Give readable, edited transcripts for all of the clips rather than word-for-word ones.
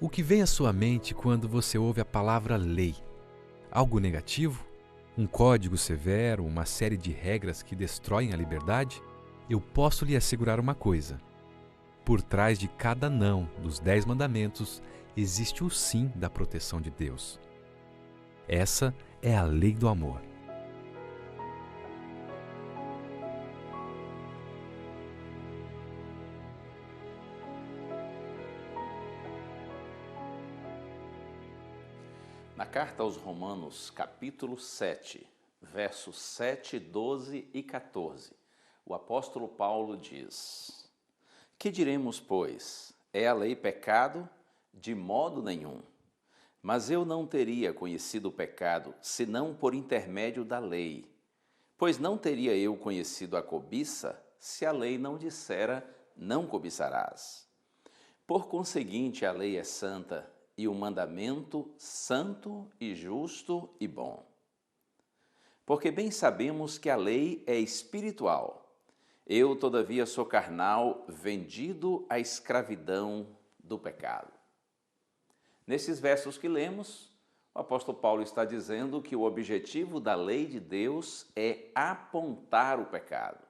O que vem à sua mente quando você ouve a palavra lei? Algo negativo? Um código severo, uma série de regras que destroem a liberdade? Eu posso lhe assegurar uma coisa: por trás de cada não dos 10 mandamentos existe o sim da proteção de Deus. Essa é a lei do amor. Na carta aos Romanos, capítulo 7, versos 7, 12 e 14, o apóstolo Paulo diz: Que diremos, pois? É a lei pecado? De modo nenhum. Mas eu não teria conhecido o pecado, senão por intermédio da lei. Pois não teria eu conhecido a cobiça, se a lei não dissera, não cobiçarás. Por conseguinte, a lei é santa, e o mandamento santo e justo e bom. Porque bem sabemos que a lei é espiritual. Eu, todavia, sou carnal, vendido à escravidão do pecado. Nesses versos que lemos, o apóstolo Paulo está dizendo que o objetivo da lei de Deus é apontar o pecado.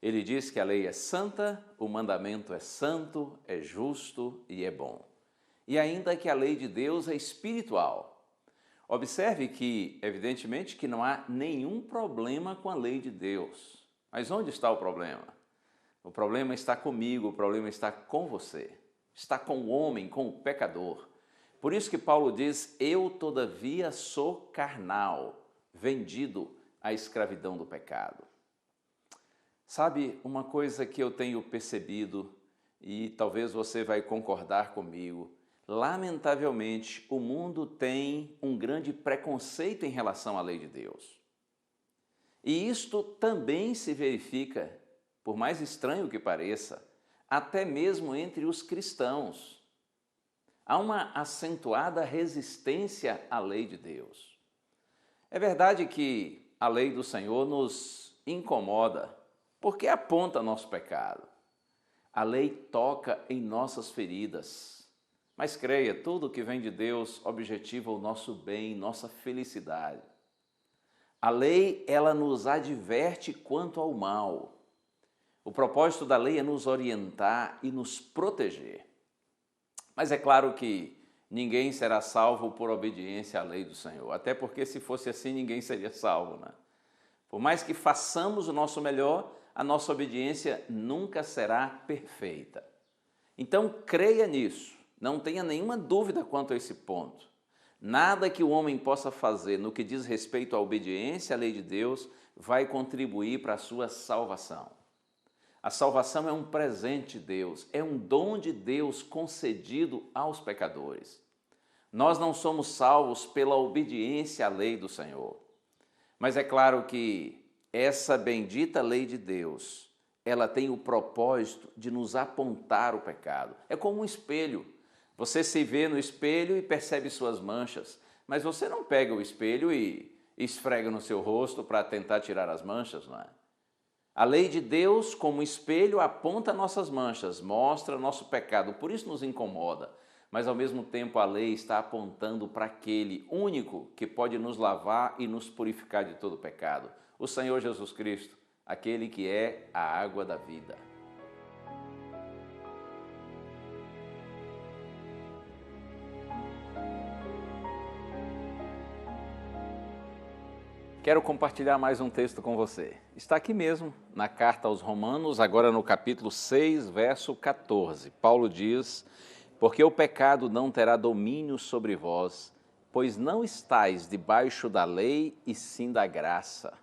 Ele diz que a lei é santa, o mandamento é santo, é justo e é bom. E ainda que a lei de Deus é espiritual. Observe que, evidentemente, que não há nenhum problema com a lei de Deus. Mas onde está o problema? O problema está comigo, o problema está com você. Está com o homem, com o pecador. Por isso que Paulo diz, eu todavia sou carnal, vendido à escravidão do pecado. Sabe, uma coisa que eu tenho percebido, e talvez você vai concordar comigo, lamentavelmente, o mundo tem um grande preconceito em relação à lei de Deus. E isto também se verifica, por mais estranho que pareça, até mesmo entre os cristãos. Há uma acentuada resistência à lei de Deus. É verdade que a lei do Senhor nos incomoda, porque aponta nosso pecado. A lei toca em nossas feridas. Mas creia, tudo que vem de Deus objetiva o nosso bem, nossa felicidade. A lei, ela nos adverte quanto ao mal. O propósito da lei é nos orientar e nos proteger. Mas é claro que ninguém será salvo por obediência à lei do Senhor. Até porque se fosse assim, ninguém seria salvo, né? Por mais que façamos o nosso melhor, a nossa obediência nunca será perfeita. Então, creia nisso. Não tenha nenhuma dúvida quanto a esse ponto. Nada que o homem possa fazer no que diz respeito à obediência à lei de Deus vai contribuir para a sua salvação. A salvação é um presente de Deus, é um dom de Deus concedido aos pecadores. Nós não somos salvos pela obediência à lei do Senhor. Mas é claro que essa bendita lei de Deus, ela tem o propósito de nos apontar o pecado. É como um espelho. Você se vê no espelho e percebe suas manchas, mas você não pega o espelho e esfrega no seu rosto para tentar tirar as manchas, não é? A lei de Deus, como espelho, aponta nossas manchas, mostra nosso pecado, por isso nos incomoda. Mas ao mesmo tempo a lei está apontando para aquele único que pode nos lavar e nos purificar de todo pecado. O Senhor Jesus Cristo, aquele que é a água da vida. Quero compartilhar mais um texto com você. Está aqui mesmo, na carta aos Romanos, agora no capítulo 6, verso 14. Paulo diz, porque o pecado não terá domínio sobre vós, pois não estáis debaixo da lei e sim da graça.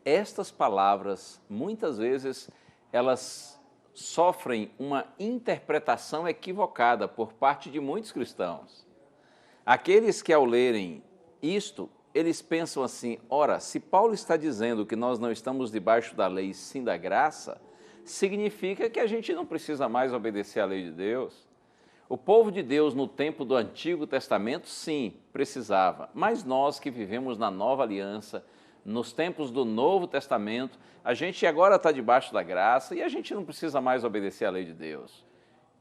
Estas palavras, muitas vezes, elas sofrem uma interpretação equivocada por parte de muitos cristãos. Aqueles que ao lerem isto, eles pensam assim, ora, se Paulo está dizendo que nós não estamos debaixo da lei, sim da graça, significa que a gente não precisa mais obedecer à lei de Deus. O povo de Deus no tempo do Antigo Testamento, sim, precisava, mas nós que vivemos na Nova Aliança, nos tempos do Novo Testamento, a gente agora está debaixo da graça e a gente não precisa mais obedecer à lei de Deus.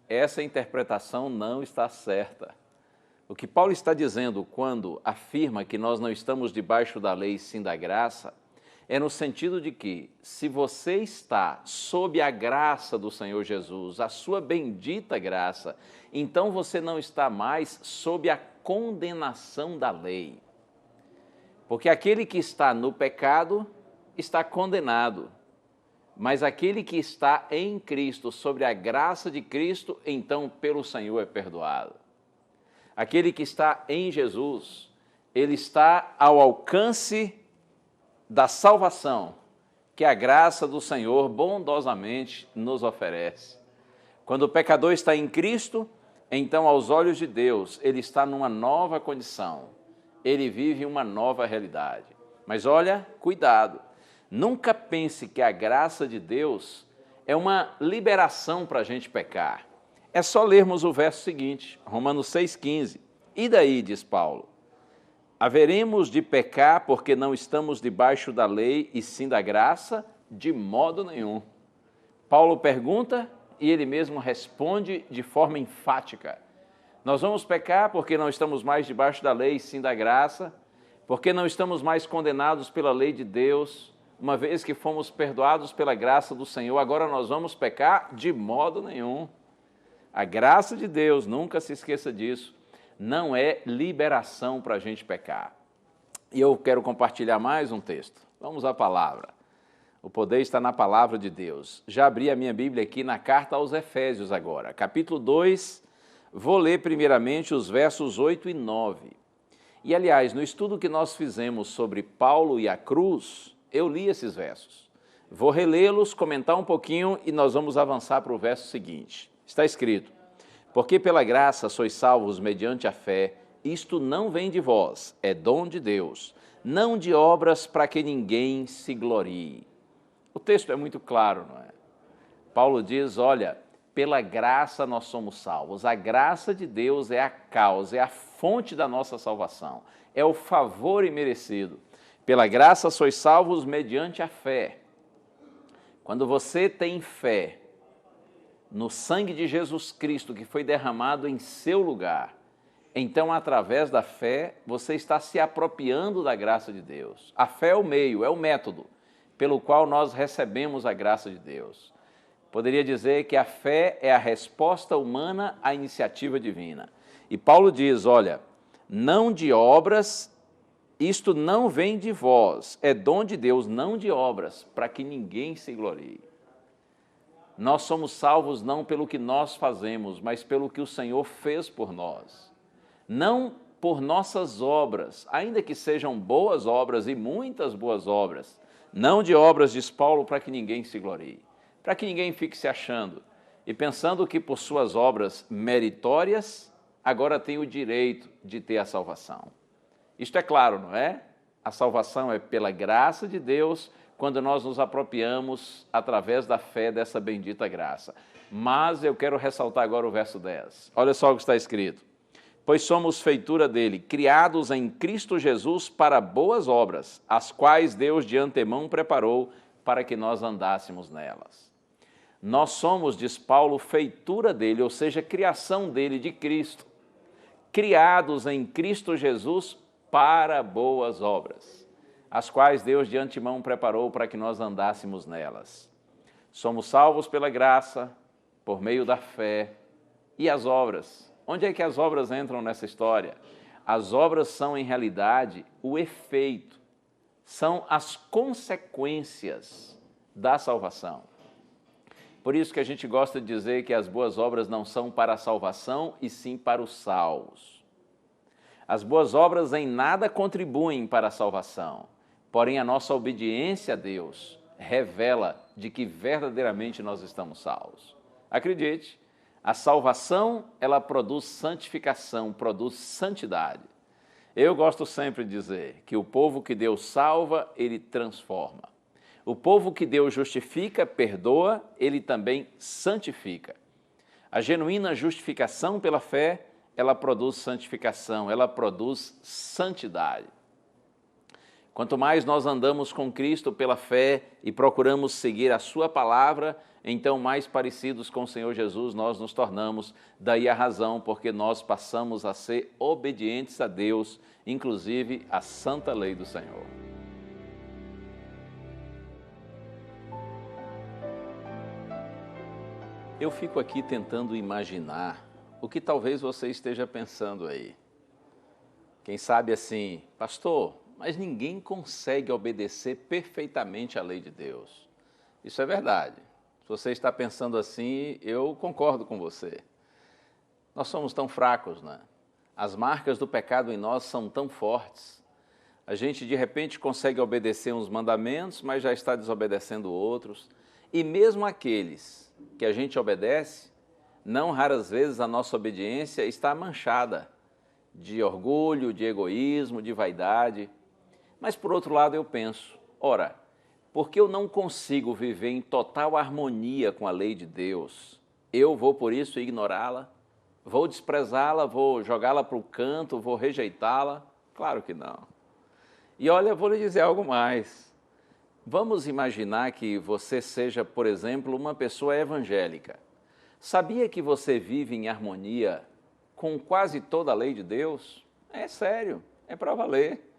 essa interpretação não está certa. O que Paulo está dizendo quando afirma que nós não estamos debaixo da lei, sim da graça, é no sentido de que, se você está sob a graça do Senhor Jesus, a sua bendita graça, então você não está mais sob a condenação da lei. Porque aquele que está no pecado está condenado, mas aquele que está em Cristo, sobre a graça de Cristo, então pelo Senhor é perdoado. Aquele que está em Jesus, ele está ao alcance da salvação que a graça do Senhor bondosamente nos oferece. Quando o pecador está em Cristo, então aos olhos de Deus, ele está numa nova condição, ele vive uma nova realidade. Mas olha, cuidado, nunca pense que a graça de Deus é uma liberação para a gente pecar. É só lermos o verso seguinte, Romanos 6,15. E daí, diz Paulo, haveremos de pecar porque não estamos debaixo da lei e sim da graça? De modo nenhum. Paulo pergunta e ele mesmo responde de forma enfática. Nós vamos pecar porque não estamos mais debaixo da lei e sim da graça, porque não estamos mais condenados pela lei de Deus, uma vez que fomos perdoados pela graça do Senhor, agora nós vamos pecar? De modo nenhum. A graça de Deus, nunca se esqueça disso, não é liberação para a gente pecar. E eu quero compartilhar mais um texto. Vamos à palavra. O poder está na palavra de Deus. Já abri a minha Bíblia aqui na carta aos Efésios agora. Capítulo 2, vou ler primeiramente os versos 8 e 9. E, aliás, no estudo que nós fizemos sobre Paulo e a cruz, eu li esses versos. Vou relê-los, comentar um pouquinho e nós vamos avançar para o verso seguinte. Está escrito, porque pela graça sois salvos mediante a fé, isto não vem de vós, é dom de Deus, não de obras para que ninguém se glorie. O texto é muito claro, não é? Paulo diz, olha, pela graça nós somos salvos, a graça de Deus é a causa, é a fonte da nossa salvação, é o favor imerecido. Pela graça sois salvos mediante a fé. Quando você tem fé no sangue de Jesus Cristo que foi derramado em seu lugar, então, através da fé, você está se apropriando da graça de Deus. A fé é o meio, é o método pelo qual nós recebemos a graça de Deus. Poderia dizer que a fé é a resposta humana à iniciativa divina. E Paulo diz, olha, não de obras, isto não vem de vós, é dom de Deus, não de obras, para que ninguém se glorie. Nós somos salvos não pelo que nós fazemos, mas pelo que o Senhor fez por nós. Não por nossas obras, ainda que sejam boas obras e muitas boas obras, não de obras, diz Paulo, para que ninguém se glorie, para que ninguém fique se achando e pensando que por suas obras meritórias, agora tem o direito de ter a salvação. Isto é claro, não é? A salvação é pela graça de Deus, quando nós nos apropriamos através da fé dessa bendita graça. Mas eu quero ressaltar agora o verso 10. Olha só o que está escrito. Pois somos feitura dele, criados em Cristo Jesus para boas obras, as quais Deus de antemão preparou para que nós andássemos nelas. Nós somos, diz Paulo, feitura dele, ou seja, criação dele, de Cristo, criados em Cristo Jesus para boas obras, as quais Deus de antemão preparou para que nós andássemos nelas. Somos salvos pela graça, por meio da fé e as obras. Onde é que as obras entram nessa história? As obras são, em realidade, o efeito, são as consequências da salvação. Por isso que a gente gosta de dizer que as boas obras não são para a salvação, e sim para os salvos. As boas obras em nada contribuem para a salvação, porém a nossa obediência a Deus revela de que verdadeiramente nós estamos salvos. Acredite, a salvação, ela produz santificação, produz santidade. Eu gosto sempre de dizer que o povo que Deus salva, ele transforma. O povo que Deus justifica, perdoa, ele também santifica. A genuína justificação pela fé, ela produz santificação, ela produz santidade. Quanto mais nós andamos com Cristo pela fé e procuramos seguir a sua palavra, então mais parecidos com o Senhor Jesus nós nos tornamos. Daí a razão porque nós passamos a ser obedientes a Deus, inclusive à santa lei do Senhor. Eu fico aqui tentando imaginar o que talvez você esteja pensando aí. Quem sabe assim, pastor, mas ninguém consegue obedecer perfeitamente à lei de Deus. Isso é verdade. Se você está pensando assim, eu concordo com você. Nós somos tão fracos, né? As marcas do pecado em nós são tão fortes. A gente de repente consegue obedecer uns mandamentos, mas já está desobedecendo outros. E mesmo aqueles que a gente obedece, não raras vezes a nossa obediência está manchada de orgulho, de egoísmo, de vaidade. Mas por outro lado eu penso, ora, porque eu não consigo viver em total harmonia com a lei de Deus, eu vou por isso ignorá-la? Vou desprezá-la, vou jogá-la para o canto, vou rejeitá-la? Claro que não. E olha, eu vou lhe dizer algo mais. Vamos imaginar que você seja, por exemplo, uma pessoa evangélica. Sabia que você vive em harmonia com quase toda a lei de Deus? É sério, é para valer.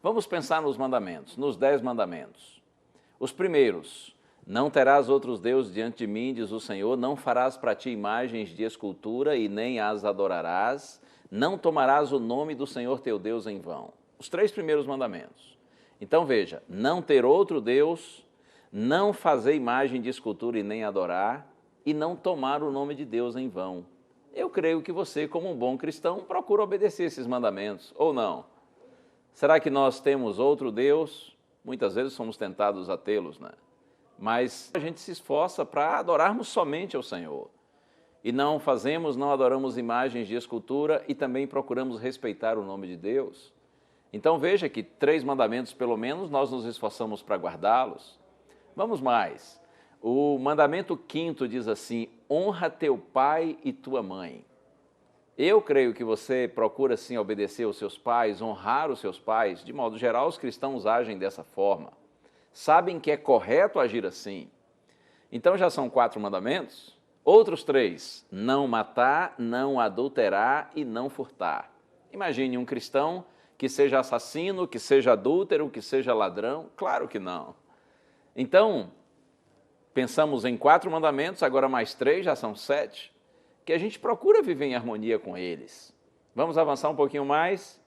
Vamos pensar nos mandamentos, nos 10 mandamentos. Os primeiros, não terás outros deuses diante de mim, diz o Senhor, não farás para ti imagens de escultura e nem as adorarás, não tomarás o nome do Senhor teu Deus em vão. Os 3 primeiros mandamentos. Então veja, não ter outro Deus, não fazer imagem de escultura e nem adorar, e não tomar o nome de Deus em vão. Eu creio que você, como um bom cristão, procura obedecer esses mandamentos, ou não? Será que nós temos outro Deus? Muitas vezes somos tentados a tê-los, né? Mas a gente se esforça para adorarmos somente ao Senhor. E não adoramos imagens de escultura e também procuramos respeitar o nome de Deus. Então veja que 3 mandamentos, pelo menos, nós nos esforçamos para guardá-los. Vamos mais. O mandamento 5º diz assim, honra teu pai e tua mãe. Eu creio que você procura, sim, obedecer aos seus pais, honrar os seus pais. De modo geral, os cristãos agem dessa forma. Sabem que é correto agir assim. Então já são 4 mandamentos. Outros 3, não matar, não adulterar e não furtar. Imagine um cristão que seja assassino, que seja adúltero, que seja ladrão. Claro que não. Então, pensamos em 4 mandamentos, agora mais 3, já são 7. Que a gente procura viver em harmonia com eles. Vamos avançar um pouquinho mais.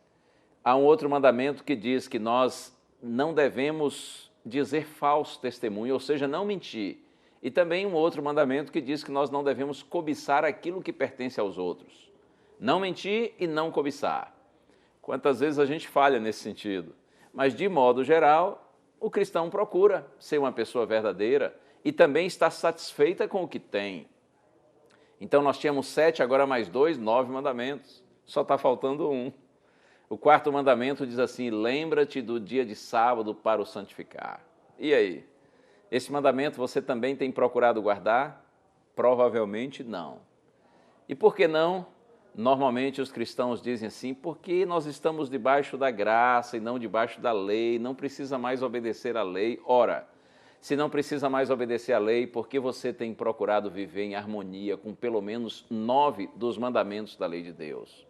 Há um outro mandamento que diz que nós não devemos dizer falso testemunho, ou seja, não mentir. E também um outro mandamento que diz que nós não devemos cobiçar aquilo que pertence aos outros. Não mentir e não cobiçar. Quantas vezes a gente falha nesse sentido? Mas, de modo geral, o cristão procura ser uma pessoa verdadeira e também está satisfeita com o que tem. Então nós tínhamos 7, agora mais 2, 9 mandamentos. Só está faltando um. O 4º mandamento diz assim, lembra-te do dia de sábado para o santificar. E aí? Esse mandamento você também tem procurado guardar? Provavelmente não. E por que não? Normalmente os cristãos dizem assim, porque nós estamos debaixo da graça e não debaixo da lei, não precisa mais obedecer à lei. Ora, se não precisa mais obedecer à lei, por que você tem procurado viver em harmonia com pelo menos 9 dos mandamentos da lei de Deus?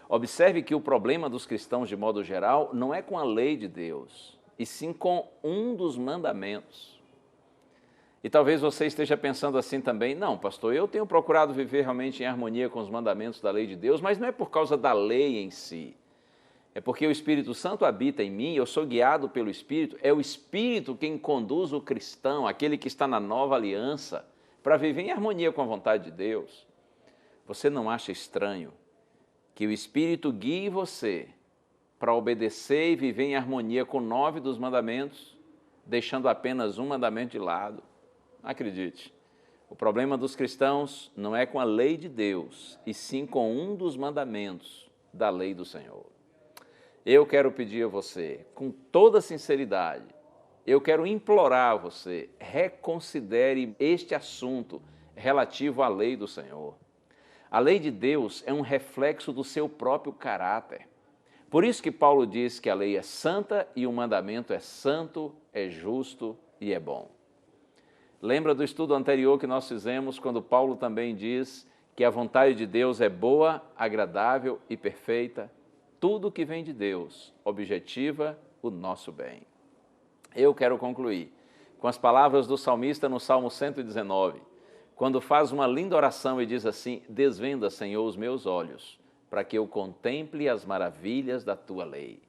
Observe que o problema dos cristãos, de modo geral, não é com a lei de Deus, e sim com um dos mandamentos. E talvez você esteja pensando assim também, não, pastor, eu tenho procurado viver realmente em harmonia com os mandamentos da lei de Deus, mas não é por causa da lei em si. É porque o Espírito Santo habita em mim, eu sou guiado pelo Espírito, é o Espírito quem conduz o cristão, aquele que está na nova aliança, para viver em harmonia com a vontade de Deus. Você não acha estranho que o Espírito guie você para obedecer e viver em harmonia com 9 dos mandamentos, deixando apenas um mandamento de lado? Acredite, o problema dos cristãos não é com a lei de Deus, e sim com um dos mandamentos da lei do Senhor. Eu quero pedir a você, com toda sinceridade, eu quero implorar a você, reconsidere este assunto relativo à lei do Senhor. A lei de Deus é um reflexo do seu próprio caráter. Por isso que Paulo diz que a lei é santa e o mandamento é santo, é justo e é bom. Lembra do estudo anterior que nós fizemos, quando Paulo também diz que a vontade de Deus é boa, agradável e perfeita? Tudo que vem de Deus objetiva o nosso bem. Eu quero concluir com as palavras do salmista no Salmo 119, quando faz uma linda oração e diz assim: desvenda, Senhor, os meus olhos, para que eu contemple as maravilhas da tua lei.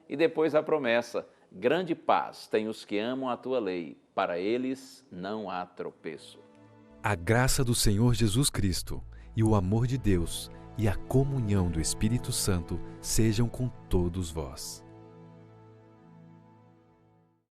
E depois a promessa: grande paz tem os que amam a tua lei, para eles não há tropeço. A graça do Senhor Jesus Cristo e o amor de Deus e a comunhão do Espírito Santo sejam com todos vós.